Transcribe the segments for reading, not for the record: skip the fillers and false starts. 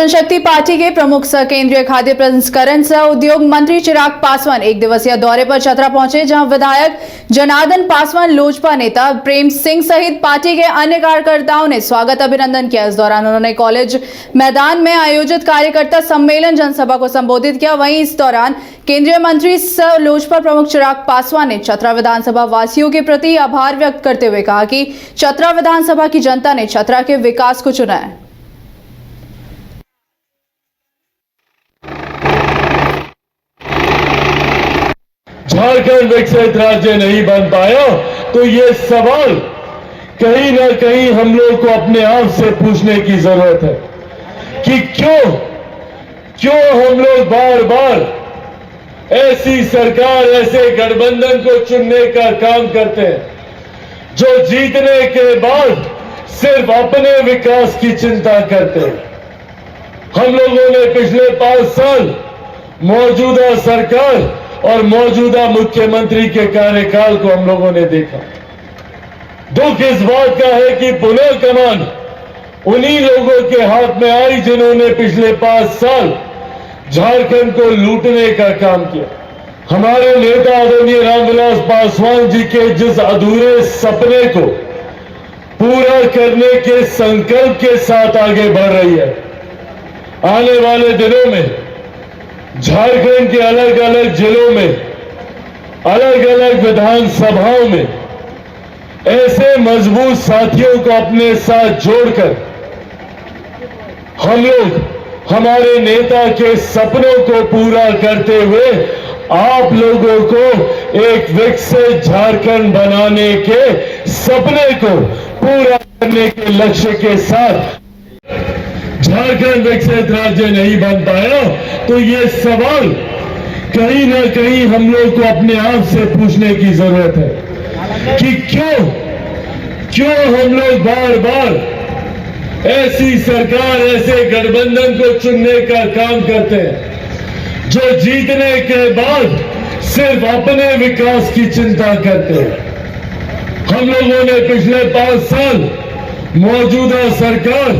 जनशक्ति party के प्रमुख सह केंद्रीय खाद्य प्रसंस्करण सह उद्योग मंत्री चिराग पासवान एक दिवसीय दौरे पर चतरा पहुंचे, जहां विधायक जनार्दन पासवान, लोजपा नेता प्रेम सिंह सहित पार्टी के अन्य कार्यकर्ताओं ने स्वागत अभिनंदन किया। इस दौरान उन्होंने कॉलेज मैदान में आयोजित कार्यकर्ता सम्मेलन जनसभा को संबोधित किया। वहीं इस दौरान केंद्रीय मंत्री सह लोजपा प्रमुख चिराग पासवान ने चतरा विधानसभा वासियों के प्रति आभार व्यक्त करते हुए कहा कि चतरा विधानसभा की जनता ने चतरा के विकास को चुना है। झारखंड विकसित राज्य नहीं बन पाया तो ये सवाल कहीं ना कहीं हम लोग को अपने आप से पूछने की जरूरत है कि क्यों हम लोग बार बार ऐसी सरकार, ऐसे गठबंधन को चुनने का काम करते हैं जो जीतने के बाद सिर्फ अपने विकास की चिंता करते हैं। हम लोगों ने पिछले 5 साल मौजूदा सरकार और मौजूदा मुख्यमंत्री के कार्यकाल को हम लोगों ने देखा। दुख इस बात का है कि पुनः कमान उन्हीं लोगों के हाथ में आई जिन्होंने पिछले 5 साल झारखंड को लूटने का काम किया। हमारे नेता आदरणीय रामविलास पासवान जी के जिस अधूरे सपने को पूरा करने के संकल्प के साथ आगे बढ़ रही है, आने वाले दिनों में झारखंड के अलग अलग जिलों में, अलग अलग विधानसभाओं में ऐसे मजबूत साथियों को अपने साथ जोड़कर हम लोग हमारे नेता के सपनों को पूरा करते हुए आप लोगों को एक विकसित झारखंड बनाने के सपने को पूरा करने के लक्ष्य के साथ झारखंड विकसित राज्य नहीं बन पाया तो ये सवाल कहीं ना कहीं हम लोग को अपने आप से पूछने की जरूरत है कि क्यों हम लोग बार बार ऐसी सरकार, ऐसे गठबंधन को चुनने का काम करते हैं जो जीतने के बाद सिर्फ अपने विकास की चिंता करते हैं। हम लोगों ने पिछले 5 साल मौजूदा सरकार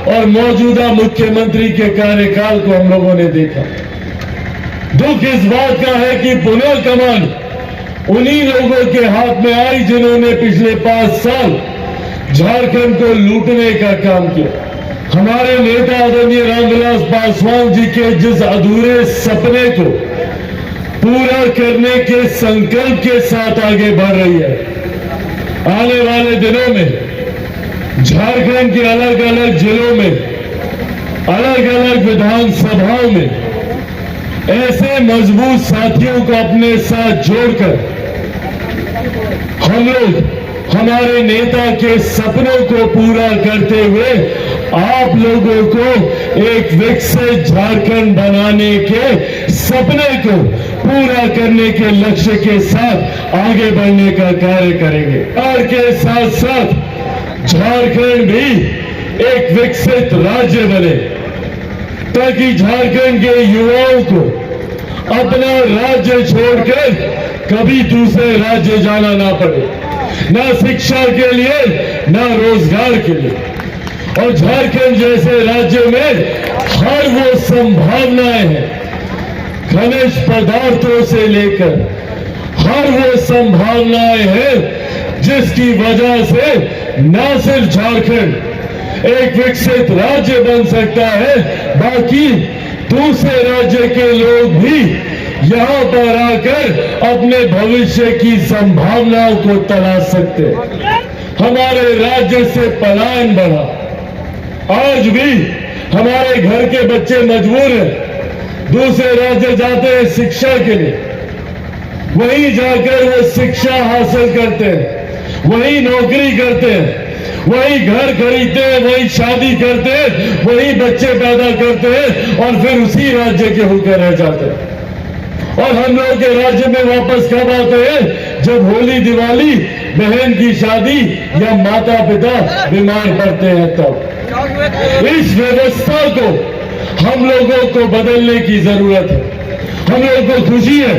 और मौजूदा मुख्यमंत्री के कार्यकाल को हम लोगों ने देखा। दुख इस बात का है कि पुनः कमान उन्हीं लोगों के हाथ में आई जिन्होंने पिछले 5 साल झारखंड को लूटने का काम किया। हमारे नेता आदरणीय रामविलास पासवान जी के जिस अधूरे सपने को पूरा करने के संकल्प के साथ आगे बढ़ रही है, आने वाले दिनों में झारखंड के अलग अलग जिलों में, अलग अलग विधानसभाओं में ऐसे मजबूत साथियों को अपने साथ जोड़कर हम लोग हमारे नेता के सपनों को पूरा करते हुए आप लोगों को एक विकसित झारखंड बनाने के सपने को पूरा करने के लक्ष्य के साथ आगे बढ़ने का कार्य करेंगे। और के साथ साथ झारखंड भी एक विकसित राज्य बने ताकि झारखंड के युवाओं को अपना राज्य छोड़कर कभी दूसरे राज्य जाना ना पड़े, ना शिक्षा के लिए, ना रोजगार के लिए। और झारखंड जैसे राज्य में हर वो संभावनाएं हैं, खनिज पदार्थों से लेकर हर वो संभावनाएं हैं जिसकी वजह से न सिर्फ झारखंड एक विकसित राज्य बन सकता है, बाकी दूसरे राज्य के लोग भी यहां पर आकर अपने भविष्य की संभावनाओं को तलाश सकते हैं। हमारे राज्य से पलायन बढ़ा, आज भी हमारे घर के बच्चे मजबूर हैं, दूसरे राज्य जाते हैं शिक्षा के लिए, वहीं जाकर वो शिक्षा हासिल करते हैं, वही नौकरी करते हैं, वही घर खरीदते हैं, वही शादी करते हैं, वही बच्चे पैदा करते हैं और फिर उसी राज्य के होकर रह जाते हैं। और हम लोग के राज्य में वापस कब आते हैं? जब होली दिवाली, बहन की शादी या माता पिता बीमार पड़ते हैं तब। इस व्यवस्था को हम लोगों को बदलने की जरूरत है। हम लोगों को खुशी है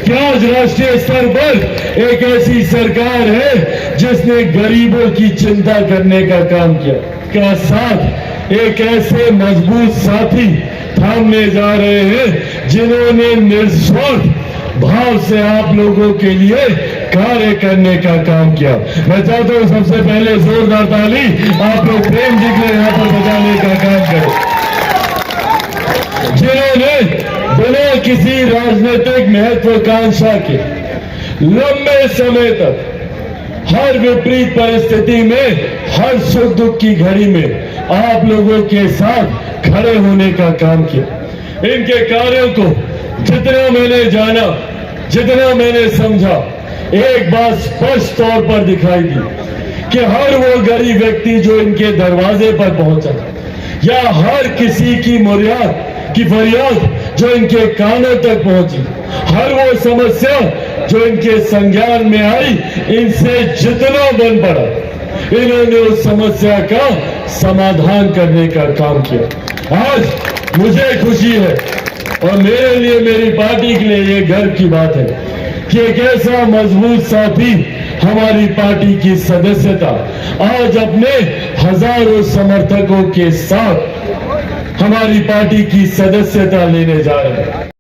कि आज राष्ट्रीय स्तर पर एक ऐसी सरकार है जिसने गरीबों की चिंता करने का काम किया। साथ एक ऐसे मजबूत साथी थामने जा रहे हैं जिन्होंने निस्वार्थ भाव से आप लोगों के लिए कार्य करने का काम किया। मैं चाहता हूं सबसे पहले जोरदार ताली आप लोग प्रेम जी के यहाँ पर बजाने का काम करें, जिन्होंने बिना किसी राजनीतिक महत्वाकांक्षा के लंबे समय तक हर विपरीत परिस्थिति में, हर सुख दुख की घड़ी में आप लोगों के साथ खड़े होने का काम किया। इनके कार्यों को जितना मैंने जाना, जितना मैंने समझा, एक बात स्पष्ट तौर पर दिखाई दी कि हर वो गरीब व्यक्ति जो इनके दरवाजे पर पहुंचा या हर किसी की मुराद की फरियाद जो इनके कानों तक पहुंची, हर वो समस्या जो इनके संज्ञान में आई, इनसे जितना बन पड़ा इन्होंने उस समस्या का समाधान करने का काम किया। आज मुझे खुशी है और मेरे लिए, मेरी पार्टी के लिए ये गर्व की बात है कि एक ऐसा मजबूत साथी हमारी पार्टी की सदस्यता आज अपने हजारों समर्थकों के साथ हमारी पार्टी की सदस्यता लेने जा रहे हैं।